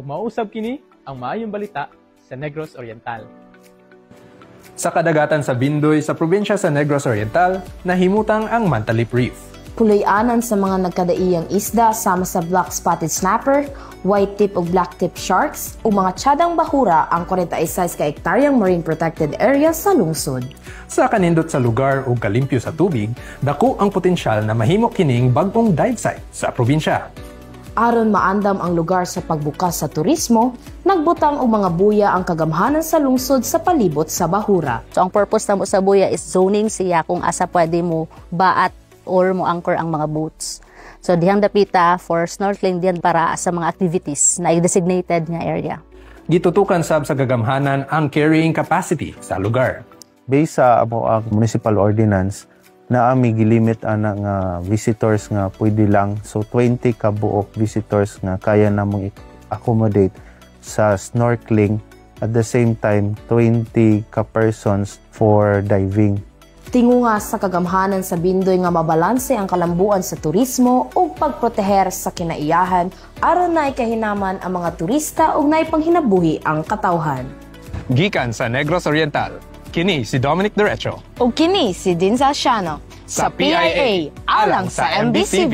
Mausab kini ang maayong balita sa Negros Oriental. Sa kadagatan sa Bindoy sa probinsya sa Negros Oriental, nahimutang ang Mantalip Reef. Puloy-anan sa mga nagkadaiyang isda sama sa black spotted snapper, white tip o black tip sharks o mga tsadang bahura ang 46 ka hektaryang marine protected area sa lungsod. Sa kanindot sa lugar o kalimpyo sa tubig, dako ang potensyal na mahimo kining bagong dive site sa probinsya. Aron maandam ang lugar sa pagbukas sa turismo, nagbutang og mga buya ang kagamhanan sa lungsod sa palibot sa bahura. So ang purpose namo sa buya is zoning siya kung asa pwede mo baat or mo anchor ang mga boats. So dihang dapita for snorkeling diyan para sa mga activities na designated nga area. Gitutukan sab sa kagamhanan ang carrying capacity sa lugar. Based sa amo ang municipal ordinance, na ami gilimit ana nga visitors nga pwede lang, so 20 ka buok visitors nga kaya namong accommodate sa snorkeling, at the same time 20 ka persons for diving. Tingunga sa kagamhanan sa Bindoy nga mabalanse ang kalambuan sa turismo ug pagproteher sa kinaiyahan aron na ikahinaman ang mga turista ug naipanghinabuhi ang katawhan. Gikan sa Negros Oriental, kini si Dominic Derecho. O kini si Din Salciano sa PIA alang sa MBCV.